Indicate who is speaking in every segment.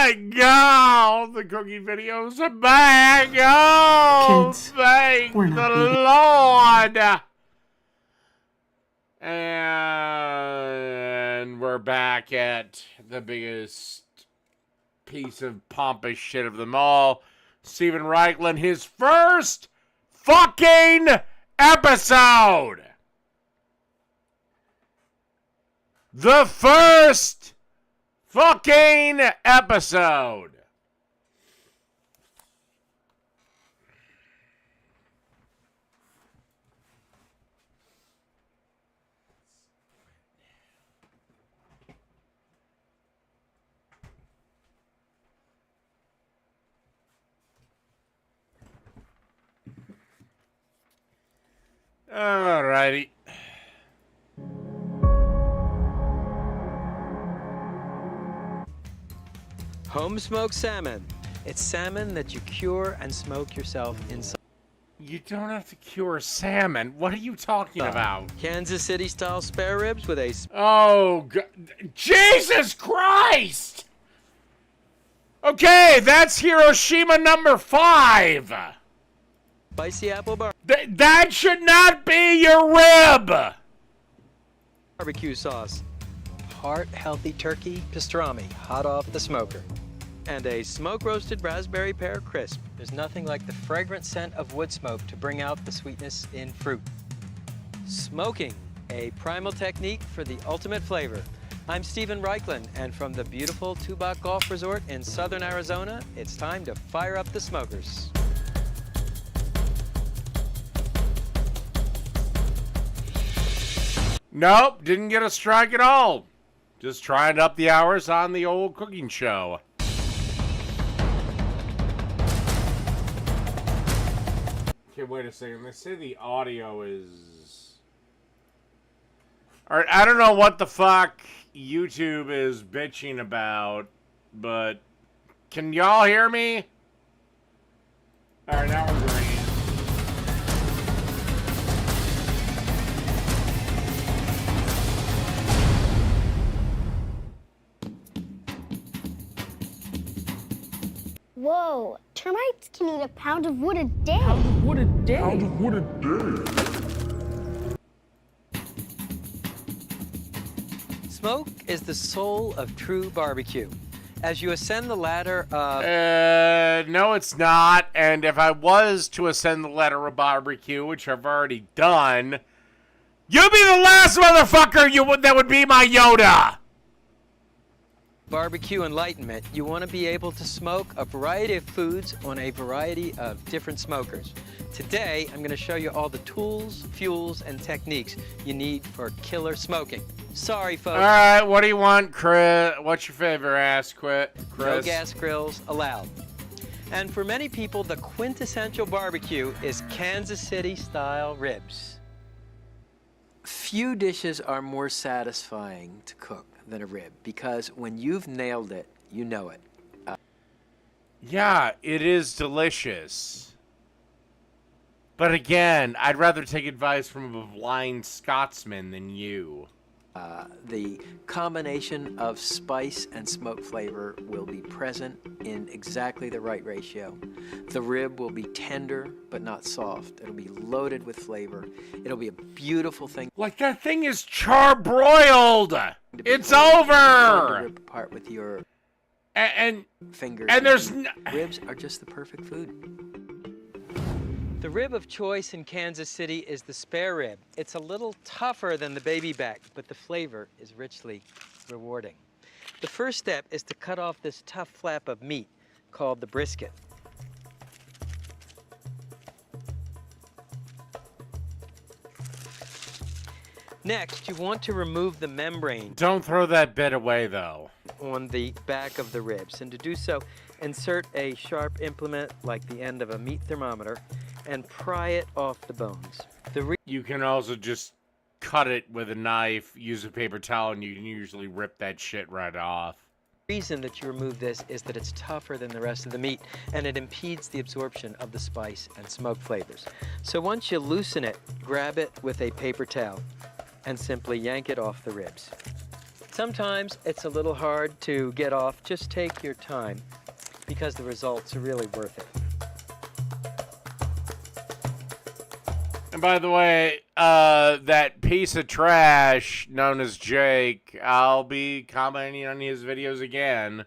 Speaker 1: my God! The cooking videos are back! Oh,
Speaker 2: Kids,
Speaker 1: thank
Speaker 2: we're
Speaker 1: the
Speaker 2: not eating.
Speaker 1: Lord! And we're back at the biggest piece of pompous shit of them all. Steven Raichlen, his first fucking episode! The first fucking episode! Alrighty.
Speaker 3: Home smoked salmon. It's salmon that you cure and smoke yourself inside.
Speaker 1: You don't have to cure salmon. What are you talking about?
Speaker 3: Kansas City style spare ribs with a
Speaker 1: Oh, Jesus Christ! Okay, that's Hiroshima number 5.
Speaker 3: spicy apple
Speaker 1: That should not be your rib!
Speaker 3: barbecue sauce. Heart healthy turkey pastrami, hot off the smoker. And a smoke roasted raspberry pear crisp. There's nothing like the fragrant scent of wood smoke to bring out the sweetness in fruit. Smoking, a primal technique for the ultimate flavor. I'm Steven Raichlen, and from the beautiful Tubac Golf Resort in southern Arizona, it's time to fire up the smokers.
Speaker 1: Nope, didn't get a strike at all. Just trying to up the hours on the old cooking show. Okay, wait a second. They say the audio is... Alright, I don't know what the fuck YouTube is bitching about, but can y'all hear me? Alright, now we're green.
Speaker 4: Whoa, termites can eat a pound of wood a day.
Speaker 2: What a day.
Speaker 3: Smoke is the soul of true barbecue. As you ascend the ladder of...
Speaker 1: No, it's not. And if I was to ascend the ladder of barbecue, which I've already done, you'd be the last motherfucker that would be my Yoda.
Speaker 3: Barbecue enlightenment, you want to be able to smoke a variety of foods on a variety of different smokers. Today, I'm going to show you all the tools, fuels, and techniques you need for killer smoking. Sorry, folks.
Speaker 1: All right, what do you want, Chris? What's your favorite ass quit, Chris?
Speaker 3: No gas grills allowed. And for many people, the quintessential barbecue is Kansas City style ribs. Few dishes are more satisfying to cook than a rib, because when you've nailed it, you know it.
Speaker 1: Yeah, it is delicious. But again, I'd rather take advice from a blind Scotsman than you.
Speaker 3: The combination of spice and smoke flavor will be present in exactly the right ratio. The rib will be tender but not soft. It'll be loaded with flavor. It'll be a beautiful thing.
Speaker 1: Like that thing is charbroiled. It's
Speaker 3: Hold the
Speaker 1: over.
Speaker 3: rib apart with your
Speaker 1: And
Speaker 3: fingers.
Speaker 1: there's
Speaker 3: Ribs are just the perfect food. The rib of choice in Kansas City is the spare rib. It's a little tougher than the baby back, but the flavor is richly rewarding. The first step is to cut off this tough flap of meat called the brisket. Next, you want to remove the membrane
Speaker 1: don't throw that bit away though.
Speaker 3: on the back of the ribs. And to do so, insert a sharp implement like the end of a meat thermometer and pry it off the bones.
Speaker 1: You can also just cut it with a knife, use a paper towel, and you can usually rip that shit right off.
Speaker 3: reason that you remove this is that it's tougher than the rest of the meat, and it impedes the absorption of the spice and smoke flavors. So once you loosen it, grab it with a paper towel and simply yank it off the ribs. Sometimes it's a little hard to get off. Just take your time because the results are really worth it.
Speaker 1: And by the way, that piece of trash known as Jake, I'll be commenting on his videos again.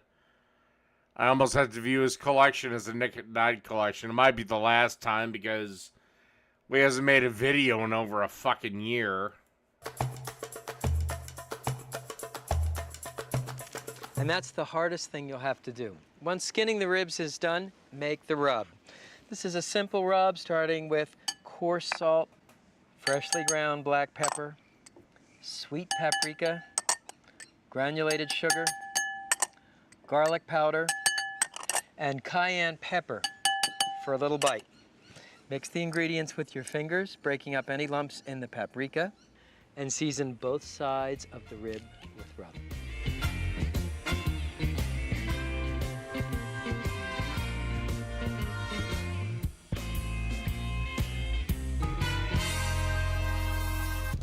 Speaker 1: I almost had to view his collection as a Nick at Night collection. It might be the last time because we hasn't made a video in over a fucking year.
Speaker 3: And that's the hardest thing you'll have to do. Once skinning the ribs is done, make the rub. This is a simple rub starting with coarse salt, freshly ground black pepper, sweet paprika, granulated sugar, garlic powder, and cayenne pepper for a little bite. Mix the ingredients with your fingers, breaking up any lumps in the paprika, and season both sides of the rib with rub.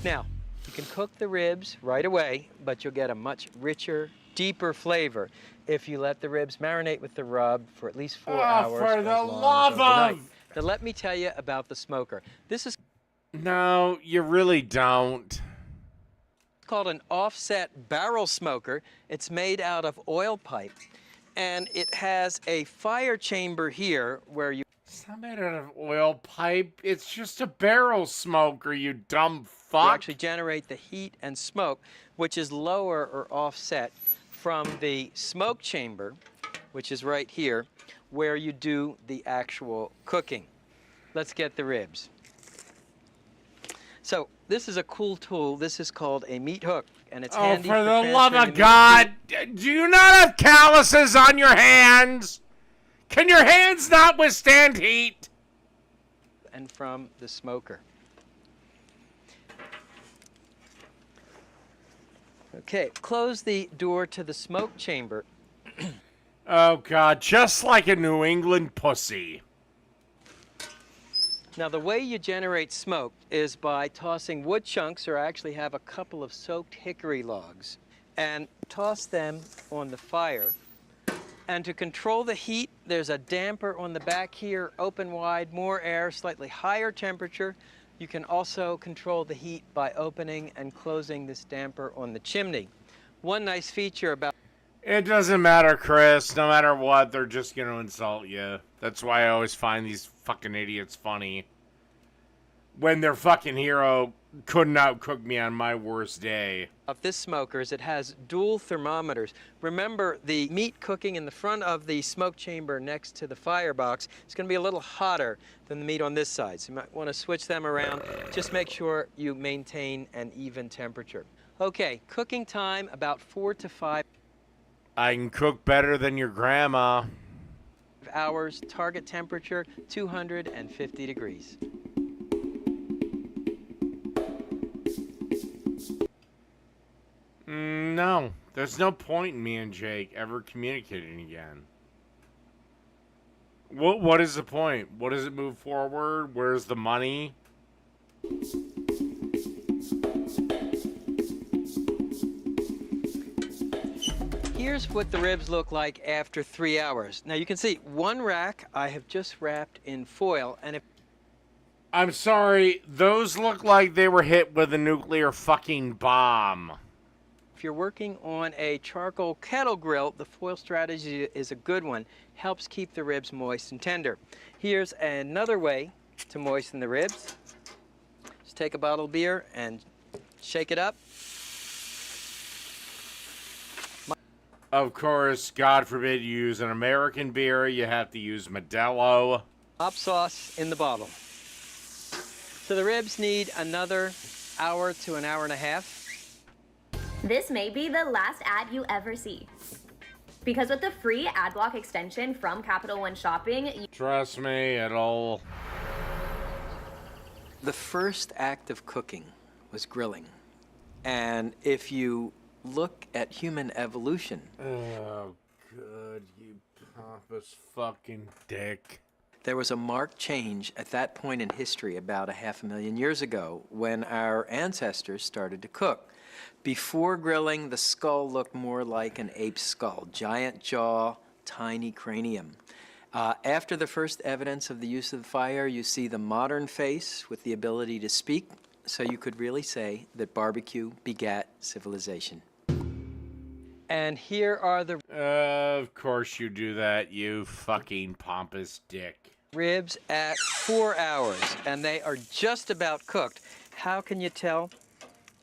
Speaker 3: Now, you can cook the ribs right away, but you'll get a much richer, deeper flavor if you let the ribs marinate with the rub for at least 4 hours.
Speaker 1: For
Speaker 3: or
Speaker 1: the
Speaker 3: as long
Speaker 1: love
Speaker 3: as overnight.
Speaker 1: of...
Speaker 3: Now let me tell you about the smoker. This is
Speaker 1: No, you really don't.
Speaker 3: called an offset barrel smoker. It's made out of oil pipe, and it has a fire chamber here where you
Speaker 1: It's not made out of oil pipe. It's just a barrel smoker, you dumb fuck.
Speaker 3: actually generate the heat and smoke, which is lower or offset from the smoke chamber, which is right here, where you do the actual cooking. Let's get the ribs. So this is a cool tool. This is called a meat hook, and it's handy
Speaker 1: for the love
Speaker 3: transferring
Speaker 1: of
Speaker 3: the meat
Speaker 1: God, do you not have calluses on your hands? Can your hands not withstand heat?
Speaker 3: and from the smoker. Okay, close the door to the smoke chamber.
Speaker 1: Oh God, just like a New England pussy.
Speaker 3: Now, the way you generate smoke is by tossing wood chunks, or I actually have a couple of soaked hickory logs, and toss them on the fire. And to control the heat, there's a damper on the back here, open wide, more air, slightly higher temperature. You can also control the heat by opening and closing this damper on the chimney. One nice feature about
Speaker 1: It doesn't matter, Chris. No matter what, they're just gonna insult you. That's why I always find these fucking idiots funny. When their fucking hero couldn't outcook me on my worst day.
Speaker 3: this smoker is it has dual thermometers. Remember, the meat cooking in the front of the smoke chamber next to the firebox is going to be a little hotter than the meat on this side. So you might want to switch them around. Just make sure you maintain an even temperature. Okay, cooking time about 4 to 5
Speaker 1: I can cook better than your grandma.
Speaker 3: hours. Target temperature 250 degrees.
Speaker 1: No, there's no point in me and Jake ever communicating again. What is the point? What does it move forward? Where's the money?
Speaker 3: Here's what the ribs look like after 3 hours. Now you can see one rack I have just wrapped in foil, and if
Speaker 1: I'm sorry, those look like they were hit with a nuclear fucking bomb.
Speaker 3: If you're working on a charcoal kettle grill, the foil strategy is a good one. Helps keep the ribs moist and tender. Here's another way to moisten the ribs. Just take a bottle of beer and shake it up.
Speaker 1: Of course, God forbid you use an American beer, you have to use Modelo.
Speaker 3: Hot sauce in the bottle. So the ribs need another hour to an hour and a half.
Speaker 2: This may be the last ad you ever see. Because with the free ad block extension from Capital One Shopping,
Speaker 1: Trust me, it'll...
Speaker 3: The first act of cooking was grilling. And if you look at human evolution,
Speaker 1: Oh, good, you pompous fucking dick.
Speaker 3: there was a marked change at that point in history about 500,000 years ago when our ancestors started to cook. Before grilling, the skull looked more like an ape's skull. Giant jaw, tiny cranium. After the first evidence of the use of the fire, you see the modern face with the ability to speak, so you could really say that barbecue begat civilization. And here are the
Speaker 1: Of course you do that, you fucking pompous dick.
Speaker 3: ribs at 4 hours, and they are just about cooked. How can you tell?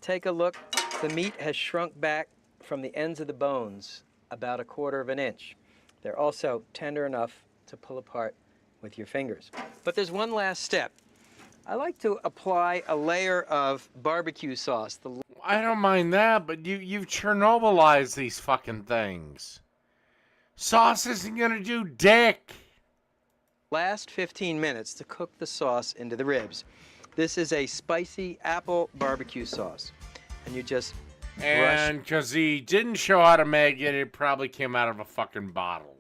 Speaker 3: Take a look. The meat has shrunk back from the ends of the bones about 1/4 of an inch. They're also tender enough to pull apart with your fingers. But there's one last step. I like to apply a layer of barbecue sauce. The
Speaker 1: I don't mind that, but you've Chernobylized these fucking things. Sauce isn't gonna do dick.
Speaker 3: last 15 minutes to cook the sauce into the ribs. This is a spicy apple barbecue sauce. And you just
Speaker 1: And because he didn't show how to make it, it probably came out of a fucking bottle.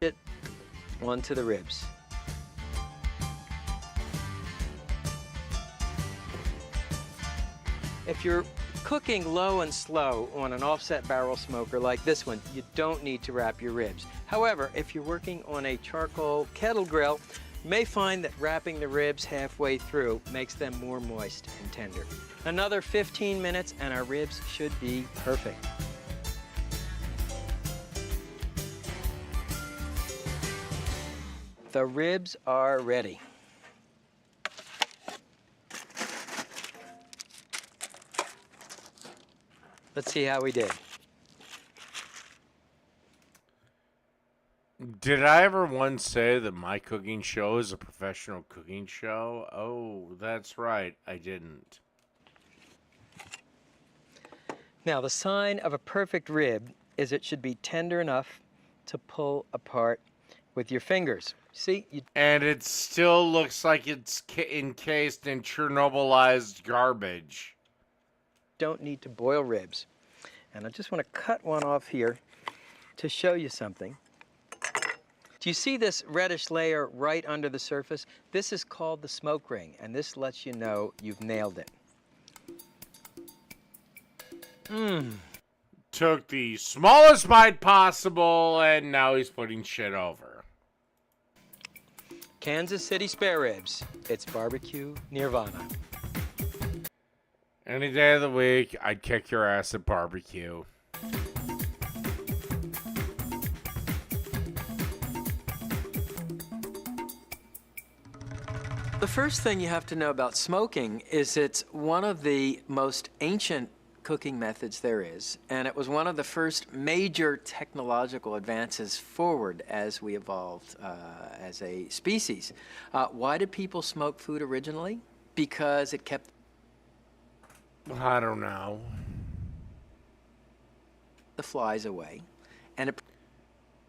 Speaker 3: it onto the ribs. If you're cooking low and slow on an offset barrel smoker like this one, you don't need to wrap your ribs. However, if you're working on a charcoal kettle grill, you may find that wrapping the ribs halfway through makes them more moist and tender. Another 15 minutes and our ribs should be perfect. The ribs are ready. Let's see how we did.
Speaker 1: Did I ever once say that my cooking show is a professional cooking show? Oh, that's right. I didn't.
Speaker 3: Now, the sign of a perfect rib is it should be tender enough to pull apart with your fingers. See, you
Speaker 1: And it still looks like it's encased in Chernobylized garbage.
Speaker 3: don't need to boil ribs. And I just want to cut one off here to show you something. Do you see this reddish layer right under the surface? This is called the smoke ring, and this lets you know you've nailed it.
Speaker 1: Took the smallest bite possible, and now he's putting shit over.
Speaker 3: Kansas City spare ribs. It's barbecue nirvana.
Speaker 1: Any day of the week, I'd kick your ass at barbecue.
Speaker 3: The first thing you have to know about smoking is it's one of the most ancient cooking methods there is, and it was one of the first major technological advances forward as we evolved as a species. Why did people smoke food originally? Because it kept
Speaker 1: I don't know.
Speaker 3: the flies away, and it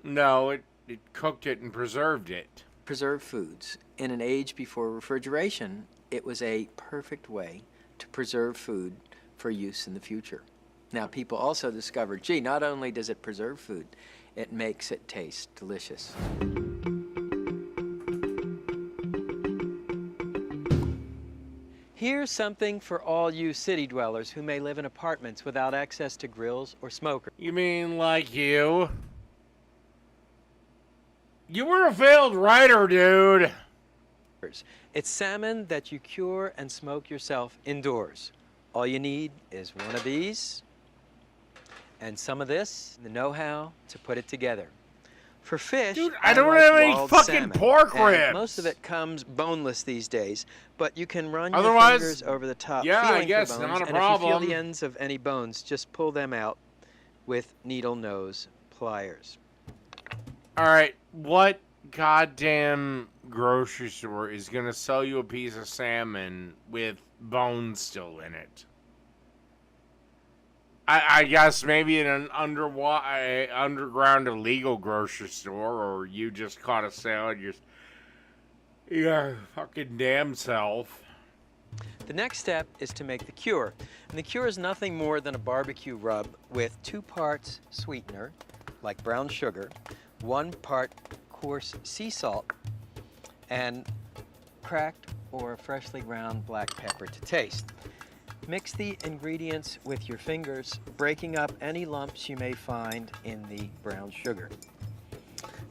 Speaker 1: No, it cooked it and preserved it.
Speaker 3: preserved foods. In an age before refrigeration, it was a perfect way to preserve food for use in the future. Now, people also discovered, gee, not only does it preserve food, it makes it taste delicious. Here's something for all you city dwellers who may live in apartments without access to grills or smokers.
Speaker 1: You mean like you? You were a failed writer, dude.
Speaker 3: It's salmon that you cure and smoke yourself indoors. All you need is one of these and some of this, the know-how to put it together. For fish,
Speaker 1: Dude, I don't have any
Speaker 3: wild
Speaker 1: fucking
Speaker 3: salmon,
Speaker 1: pork
Speaker 3: and
Speaker 1: ribs.
Speaker 3: most of it comes boneless these days, but you can run your
Speaker 1: Otherwise,
Speaker 3: fingers over the top,
Speaker 1: yeah, I
Speaker 3: feeling
Speaker 1: guess,
Speaker 3: for bones,
Speaker 1: not a
Speaker 3: and if you feel
Speaker 1: problem.
Speaker 3: the ends of any bones, just pull them out with needle nose pliers.
Speaker 1: All right, what goddamn grocery store is gonna sell you a piece of salmon with bones still in it? I guess maybe in an underground illegal grocery store, or you just caught a sale and your fucking damn self.
Speaker 3: The next step is to make the cure. And the cure is nothing more than a barbecue rub with 2 parts sweetener, like brown sugar, 1 part coarse sea salt, and cracked or freshly ground black pepper to taste. Mix the ingredients with your fingers, breaking up any lumps you may find in the brown sugar.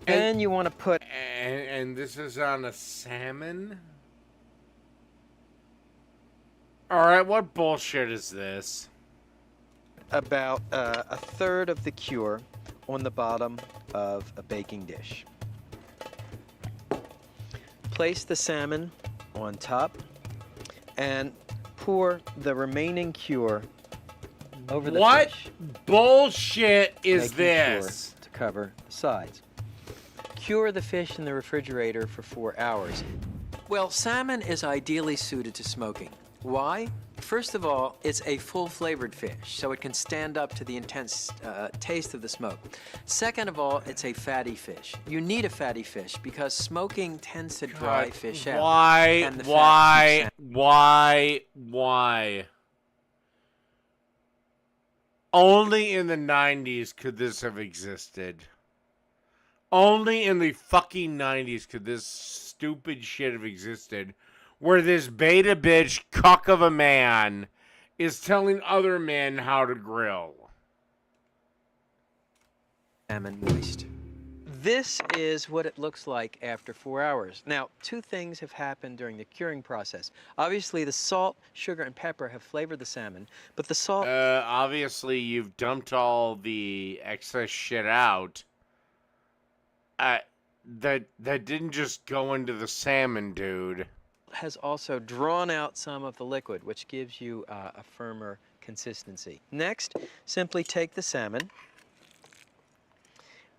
Speaker 3: Then you want to put...
Speaker 1: And this is on a salmon? Alright, what bullshit is this?
Speaker 3: about a third of the cure on the bottom of a baking dish. Place the salmon on top and pour the remaining cure over the fish.
Speaker 1: What bullshit is
Speaker 3: making
Speaker 1: this?
Speaker 3: Sure to cover the sides. Cure the fish in the refrigerator for 4 hours. Well, salmon is ideally suited to smoking. Why? First of all, it's a full-flavored fish, so it can stand up to the intense taste of the smoke. Second of all, it's a fatty fish. You need a fatty fish because smoking tends to dry fish out.
Speaker 1: Why? Only in the 90s could this have existed. Only in the fucking 90s could this stupid shit have existed, where this beta bitch cuck of a man is telling other men how to grill.
Speaker 3: Salmon moist. This is what it looks like after 4 hours. Now, two things have happened during the curing process. Obviously, the salt, sugar, and pepper have flavored the salmon, but the salt...
Speaker 1: Obviously, you've dumped all the excess shit out. That didn't just go into the salmon, dude.
Speaker 3: Has also drawn out some of the liquid, which gives you a firmer consistency. Next, simply take the salmon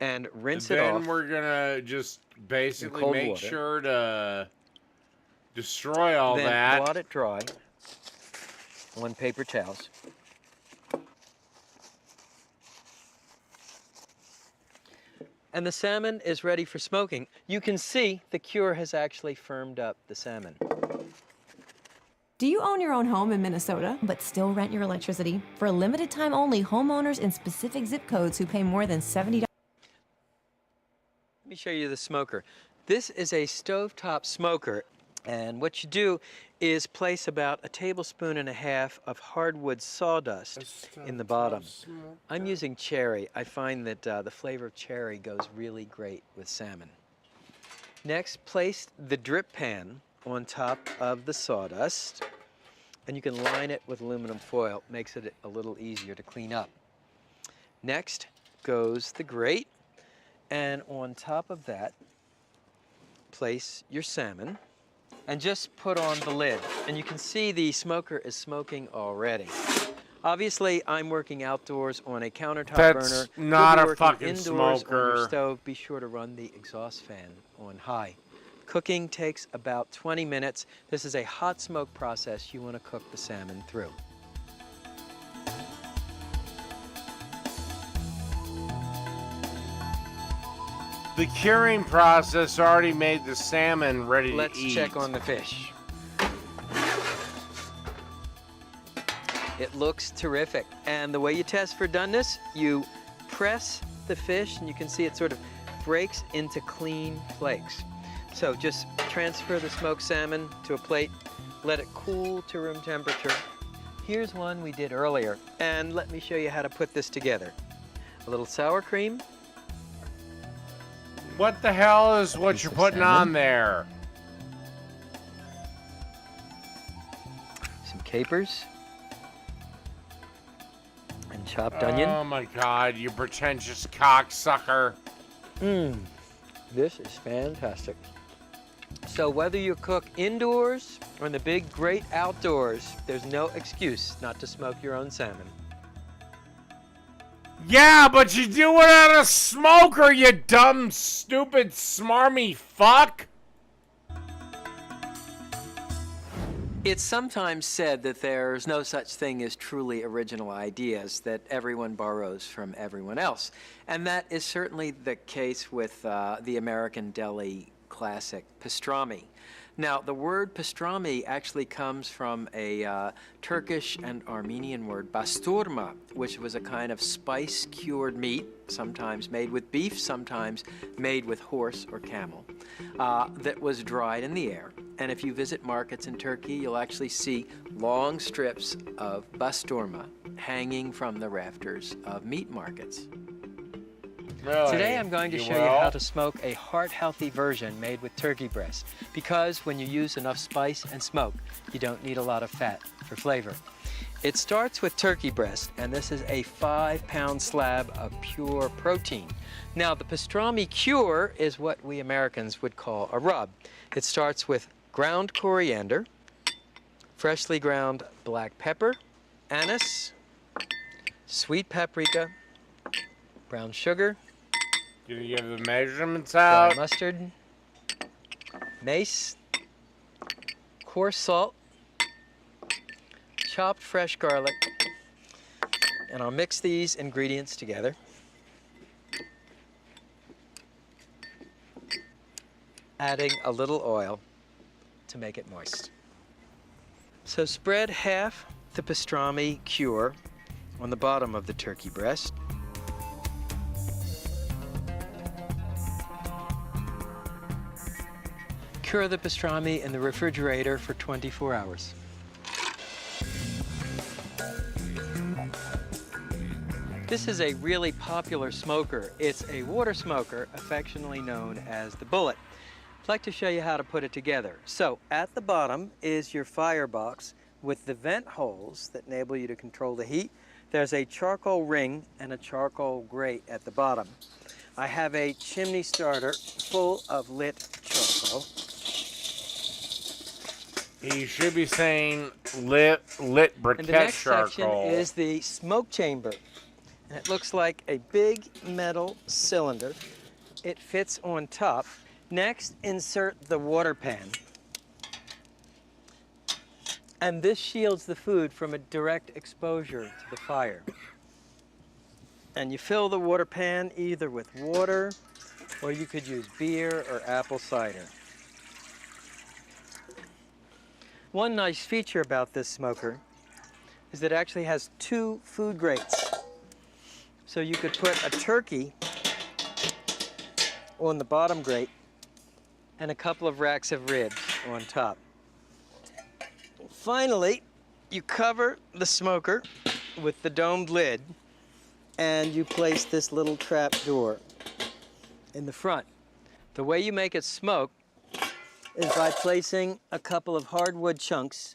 Speaker 3: and rinse it off.
Speaker 1: Then we're gonna just basically make sure to destroy all that.
Speaker 3: Then blot it dry on paper towels. And the salmon is ready for smoking. You can see the cure has actually firmed up the salmon.
Speaker 5: Do you own your own home in Minnesota, but still rent your electricity? For a limited time only, homeowners in specific zip codes who pay more than $70.
Speaker 3: Let me show you the smoker. This is a stovetop smoker, and what you do is place about 1.5 tablespoons of hardwood sawdust in the bottom. I'm using cherry. I find that the flavor of cherry goes really great with salmon. Next, place the drip pan on top of the sawdust, and you can line it with aluminum foil. It makes it a little easier to clean up. Next goes the grate, and on top of that, place your salmon. And just put on the lid. And you can see the smoker is smoking already. Obviously, I'm working outdoors on a countertop burner.
Speaker 1: That's not
Speaker 3: You'll be
Speaker 1: a fucking
Speaker 3: indoors on
Speaker 1: smoker.
Speaker 3: your stove. Be sure to run the exhaust fan on high. Cooking takes about 20 minutes. This is a hot smoke process you want to cook the salmon through.
Speaker 1: The curing process already made the salmon ready to eat.
Speaker 3: Let's check on the fish. It looks terrific. And the way you test for doneness, you press the fish, and you can see it sort of breaks into clean flakes. So just transfer the smoked salmon to a plate, let it cool to room temperature. Here's one we did earlier, and let me show you how to put this together. A little sour cream.
Speaker 1: What the hell is what you're putting on there?
Speaker 3: Some capers. And chopped onion.
Speaker 1: Oh my god, you pretentious cocksucker.
Speaker 3: This is fantastic. So whether you cook indoors or in the big, great outdoors, there's no excuse not to smoke your own salmon.
Speaker 1: Yeah, but you do it on a smoker, you dumb, stupid, smarmy fuck.
Speaker 3: It's sometimes said that there's no such thing as truly original ideas, that everyone borrows from everyone else. And that is certainly the case with the American deli classic pastrami. Now, the word pastrami actually comes from a Turkish and Armenian word, basturma, which was a kind of spice-cured meat, sometimes made with beef, sometimes made with horse or camel, that was dried in the air. And if you visit markets in Turkey, you'll actually see long strips of basturma hanging from the rafters of meat markets.
Speaker 1: Really?
Speaker 3: Today I'm going to show you how to smoke a heart-healthy version made with turkey breast, because when you use enough spice and smoke, you don't need a lot of fat for flavor. It starts with turkey breast, and this is a 5-pound slab of pure protein. Now, the pastrami cure is what we Americans would call a rub. It starts with ground coriander, freshly ground black pepper, anise, sweet paprika, brown sugar,
Speaker 1: Did you give the measurements
Speaker 3: dry
Speaker 1: out?
Speaker 3: mustard, mace, coarse salt, chopped fresh garlic, and I'll mix these ingredients together. Adding a little oil to make it moist. So spread half the pastrami cure on the bottom of the turkey breast. Cure the pastrami in the refrigerator for 24 hours. This is a really popular smoker. It's a water smoker, affectionately known as the Bullet. I'd like to show you how to put it together. So at the bottom is your firebox with the vent holes that enable you to control the heat. There's a charcoal ring and a charcoal grate at the bottom. I have a chimney starter full of lit charcoal.
Speaker 1: He should be saying lit
Speaker 3: And the
Speaker 1: briquette
Speaker 3: next section
Speaker 1: charcoal.
Speaker 3: is the smoke chamber. And it looks like a big metal cylinder. It fits on top. Next, insert the water pan. And this shields the food from a direct exposure to the fire. And you fill the water pan either with water, or you could use beer or apple cider. One nice feature about this smoker is that it actually has 2 food grates. So you could put a turkey on the bottom grate and a couple of racks of ribs on top. Finally, you cover the smoker with the domed lid, and you place this little trap door in the front. The way you make it smoke is by placing a couple of hardwood chunks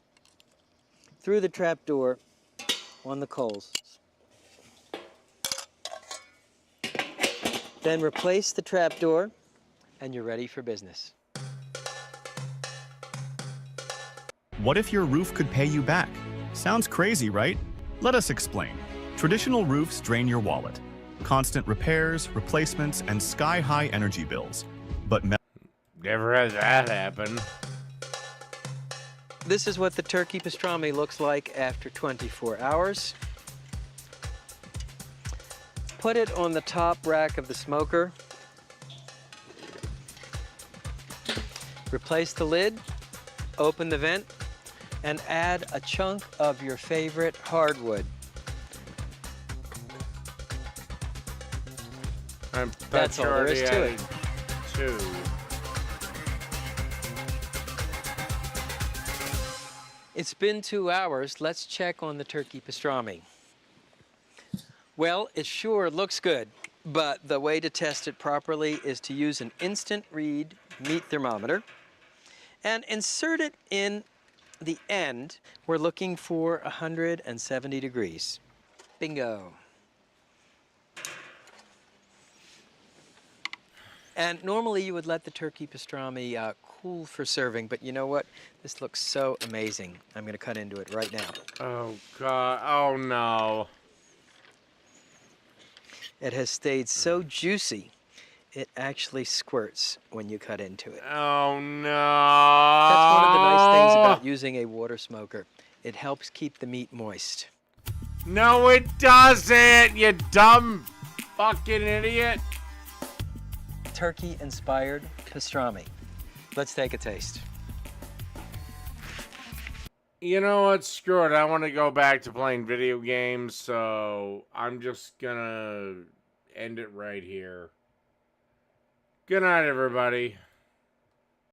Speaker 3: through the trap door on the coals. Then replace the trap door, and you're ready for business.
Speaker 6: What if your roof could pay you back? Sounds crazy, right? Let us explain. Traditional roofs drain your wallet. Constant repairs, replacements, and sky-high energy bills. But
Speaker 1: Never had that happen.
Speaker 3: This is what the turkey pastrami looks like after 24 hours. Put it on the top rack of the smoker. Replace the lid, open the vent, and add a chunk of your favorite hardwood. That's all there is to it.
Speaker 1: 2.
Speaker 3: It's been 2 hours. Let's check on the turkey pastrami. Well, it sure looks good, but the way to test it properly is to use an instant read meat thermometer and insert it in the end. We're looking for 170 degrees. Bingo. And normally you would let the turkey pastrami cool for serving, but you know what? This looks so amazing. I'm going to cut into it right now.
Speaker 1: Oh, God. Oh, no.
Speaker 3: It has stayed so juicy, it actually squirts when you cut into it.
Speaker 1: Oh, no.
Speaker 3: That's one of the nice things about using a water smoker. It helps keep the meat moist.
Speaker 1: No, it doesn't, you dumb fucking idiot.
Speaker 3: Turkey-inspired pastrami. Let's take a taste.
Speaker 1: You know what? Screw it. I want to go back to playing video games, so I'm just gonna end it right here. Good night, everybody.